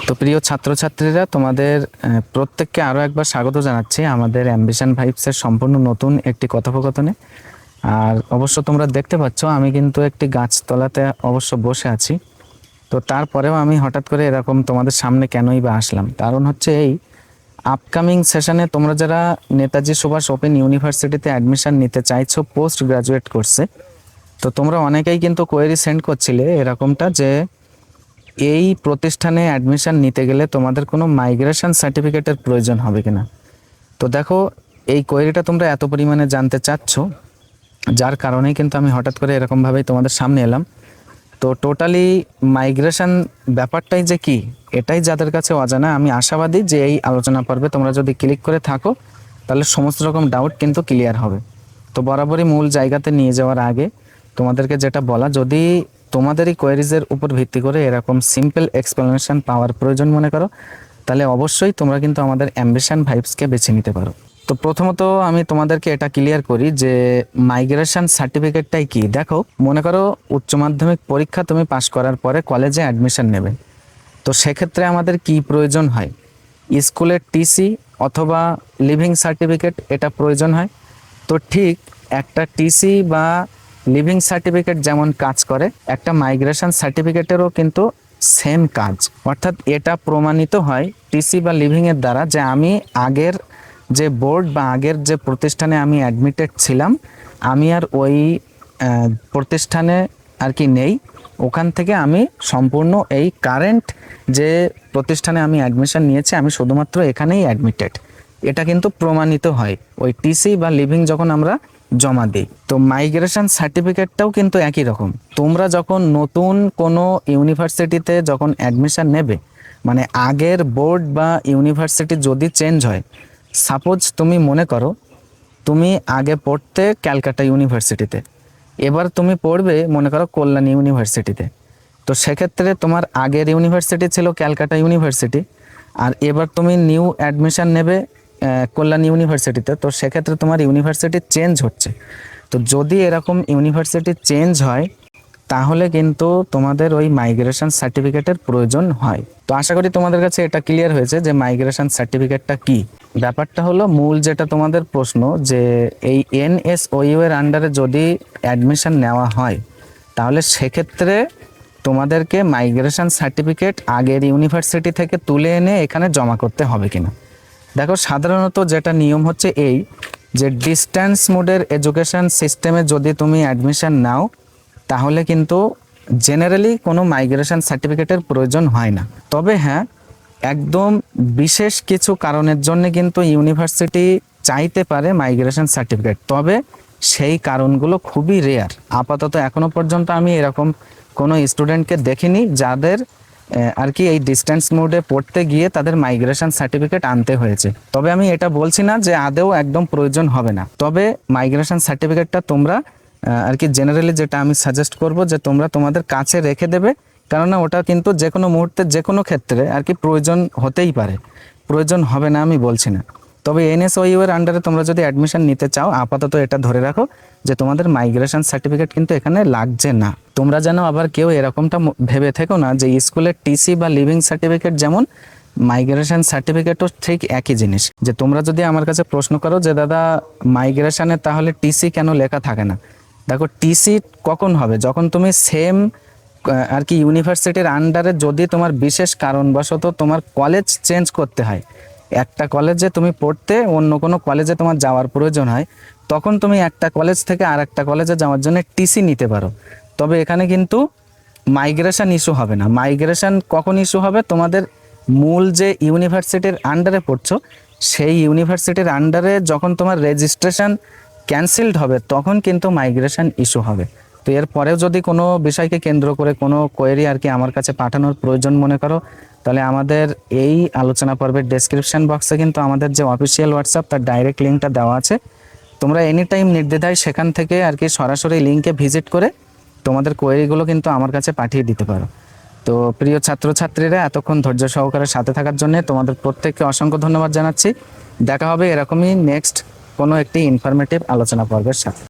তো প্রিয় ছাত্রছাত্রীরা, তোমাদের প্রত্যেককে আরও একবার স্বাগত জানাচ্ছি আমাদের অ্যাম্বিশন ভাইবসের সম্পূর্ণ নতুন একটি কথোপকথনে। আর অবশ্য তোমরা দেখতে পাচ্ছ আমি কিন্তু একটি গাছতলাতে অবশ্য বসে আছি। তো তারপরেও আমি হঠাৎ করে এরকম তোমাদের সামনে কেনই বা আসলাম, কারণ হচ্ছে এই আপকামিং সেশনে তোমরা যারা নেতাজি সুভাষ ওপেন ইউনিভার্সিটিতে অ্যাডমিশন নিতে চাইছো পোস্ট গ্রাজুয়েট কোর্সে, তো তোমরা অনেকেই কিন্তু কোয়েরি সেন্ড করছিলে এরকমটা যে এই প্রতিষ্ঠানে অ্যাডমিশন নিতে গেলে তোমাদের কোনো মাইগ্রেশন সার্টিফিকেটের প্রয়োজন হবে কিনা। তো দেখো, এই কোয়েরিটা তোমরা এত পরিমাণে জানতে চাচ্ছ, যার কারণেই কিন্তু আমি হঠাৎ করে এরকমভাবেই তোমাদের সামনে এলাম। তো টোটালি মাইগ্রেশন ব্যাপারটাই যে কি, এটাই যাদের কাছে অজানা, আমি আশাবাদী যে এই আলোচনা পর্বে তোমরা যদি ক্লিক করে থাকো তাহলে সমস্ত রকম ডাউট কিন্তু ক্লিয়ার হবে। তো বরাবরই মূল জায়গাতে নিয়ে যাওয়ার আগে তোমাদেরকে যেটা বলা, যদি তোমাদের এই কোয়েরিজের উপর ভিত্তি করে এরকম সিম্পল এক্সপ্লেনেশন পাওয়ার প্রয়োজন মনে করো, তাহলে অবশ্যই তোমরা কিন্তু আমাদের অ্যাম্বিশন ভাইবসকে বেছে নিতে পারো। তো প্রথমত আমি তোমাদেরকে এটা ক্লিয়ার করি যে মাইগ্রেশন সার্টিফিকেটটাই কি। দেখো, মনে করো উচ্চ মাধ্যমিক পরীক্ষা তুমি পাশ করার পরে কলেজে অ্যাডমিশন নেবে, তো সেক্ষেত্রে আমাদের কি প্রয়োজন হয়? স্কুলের টিসি অথবা লিভিং সার্টিফিকেট, এটা প্রয়োজন হয়। তো ঠিক একটা টিসি বা লিভিং সার্টিফিকেট যেমন কাজ করে, একটা মাইগ্রেশন সার্টিফিকেটেরও কিন্তু সেম কাজ। অর্থাৎ এটা প্রমাণিত হয় টিসি বা লিভিংয়ের দ্বারা যে আমি আগের যে বোর্ড বা আগের যে প্রতিষ্ঠানে আমি অ্যাডমিটেড ছিলাম, আমি আর ওই প্রতিষ্ঠানে আর কি নেই, ওখান থেকে আমি সম্পূর্ণ এই কারেন্ট যে প্রতিষ্ঠানে আমি অ্যাডমিশন নিয়েছি আমি শুধুমাত্র এখানেই অ্যাডমিটেড, এটা কিন্তু প্রমাণিত হয় ওই টিসি বা লিভিং যখন আমরা জমা দিই। তো মাইগ্রেশন সার্টিফিকেটটাও কিন্তু একই রকম। তোমরা যখন নতুন কোনো ইউনিভার্সিটিতে যখন অ্যাডমিশন নেবে, মানে আগের বোর্ড বা ইউনিভার্সিটি যদি চেঞ্জ হয়, সাপোজ তুমি মনে করো তুমি আগে পড়তে ক্যালকাটা ইউনিভার্সিটিতে, এবার তুমি পড়বে মনে করো কল্যাণ ইউনিভার্সিটিতে। তো সেক্ষেত্রে তোমার আগের ইউনিভার্সিটি ছিল ক্যালকাটা ইউনিভার্সিটি, আর এবার তুমি নিউ অ্যাডমিশন নেবে কল্যাণ ইউনিভার্সিটিতে, তো সেক্ষেত্রে তোমার ইউনিভার্সিটি চেঞ্জ হচ্ছে। তো যদি এরকম ইউনিভার্সিটি চেঞ্জ হয় তাহলে কিন্তু তোমাদের ওই মাইগ্রেশন সার্টিফিকেটের প্রয়োজন হয়। তো আশা করি তোমাদের কাছে এটা ক্লিয়ার হয়েছে যে মাইগ্রেশন সার্টিফিকেটটা কি। ব্যাপারটা হলো মূল যেটা তোমাদের প্রশ্ন, যে এই এনএসওইউ এর আন্ডারে যদি অ্যাডমিশন নেওয়া হয় তাহলে সেক্ষেত্রে তোমাদেরকে মাইগ্রেশন সার্টিফিকেট আগের ইউনিভার্সিটি থেকে তুলে এনে এখানে জমা করতে হবে কিনা। দেখো, সাধারণত যেটা নিয়ম হচ্ছে এই যে ডিস্ট্যান্স মোডের এডুকেশন সিস্টেমে যদি তুমি অ্যাডমিশন নাও তাহলে কিন্তু জেনারেলি কোনো মাইগ্রেশন সার্টিফিকেটের প্রয়োজন হয় না। তবে হ্যাঁ, একদম বিশেষ কিছু কারণের জন্য কিন্তু ইউনিভার্সিটি চাইতে পারে মাইগ্রেশন সার্টিফিকেট, তবে সেই কারণগুলো খুবই রেয়ার। আপাতত এখনো পর্যন্ত আমি এরকম কোনো স্টুডেন্টকে দেখিনি যাদের আর কি এই ডিস্টেন্স মোডে পড়তে গিয়ে তাদের মাইগ্রেশন সার্টিফিকেট আনতে হয়েছে। তবে আমি এটা বলছি না যে আদৌ একদম প্রয়োজন হবে না, তবে মাইগ্রেশন সার্টিফিকেটটা তোমরা আর কি জেনারেলি যেটা আমি সাজেস্ট করব যে তোমরা তোমাদের কাছে রেখে দেবে, কেননা ওটা কিন্তু যে কোনো মুহূর্তে যে কোনো ক্ষেত্রে আর কি প্রয়োজন হতেই পারে। প্রয়োজন হবে না আমি বলছি না, তবে এনএসওইউ এর আন্ডারে তোমরা যদি অ্যাডমিশন নিতে চাও আপাতত এটা ধরে রাখো যে তোমাদের মাইগ্রেশন সার্টিফিকেট কিন্তু এখানে লাগছে না। তোমরা যেন আবার কেউ এরকমটা ভেবে থেকো না যে স্কুলের টিসি বা লিভিং সার্টিফিকেট যেমন মাইগ্রেশন সার্টিফিকেটও ঠিক একই জিনিস। যে তোমরা যদি আমার কাছে প্রশ্ন করো যে দাদা মাইগ্রেশনে তাহলে টিসি কেন লেখা থাকে না, দেখো টিসি কখন হবে, যখন তুমি সেম আর কি ইউনিভার্সিটির আন্ডারে যদি তোমার বিশেষ কারণবশত তোমার কলেজ চেঞ্জ করতে হয়, একটা কলেজে তুমি পড়তে অন্য কোনো কলেজে তোমার যাওয়ার প্রয়োজন হয়, তখন তুমি একটা কলেজ থেকে আর একটা কলেজে যাওয়ার জন্য টিসি নিতে পারো। তবে এখানে কিন্তু মাইগ্রেশন ইস্যু হবে না। মাইগ্রেশন কখন ইস্যু হবে, তোমাদের মূল যে ইউনিভার্সিটির আন্ডারে পড়ছো সেই ইউনিভার্সিটির আন্ডারে যখন তোমার রেজিস্ট্রেশন ক্যান্সেলড হবে তখন কিন্তু মাইগ্রেশন ইস্যু হবে। তো এরপরেও যদি কোনো বিষয়কে কেন্দ্র করে কোনো কোয়েরি আর কি আমার কাছে পাঠানোর প্রয়োজন মনে করো, তাহলে আমাদের এই আলোচনা পর্বের ডেসক্রিপশন বক্সে কিন্তু আমাদের যে অফিসিয়াল হোয়াটসঅ্যাপ তার ডাইরেক্ট লিঙ্কটা দেওয়া আছে। তোমরা এনি টাইম নির্দ্বিধায় সেখান থেকে আর কি সরাসরি লিঙ্কে ভিজিট করে তোমাদের কোয়েরিগুলো কিন্তু আমার কাছে পাঠিয়ে দিতে পারো। তো প্রিয় ছাত্রছাত্রীরা, এতক্ষণ ধৈর্য সহকারে সাথে থাকার জন্য তোমাদের প্রত্যেককে অসংখ্য ধন্যবাদ জানাচ্ছি। দেখা হবে এরকমই নেক্সট কোনো একটি ইনফরমেটিভ আলোচনা পর্বের সাথে।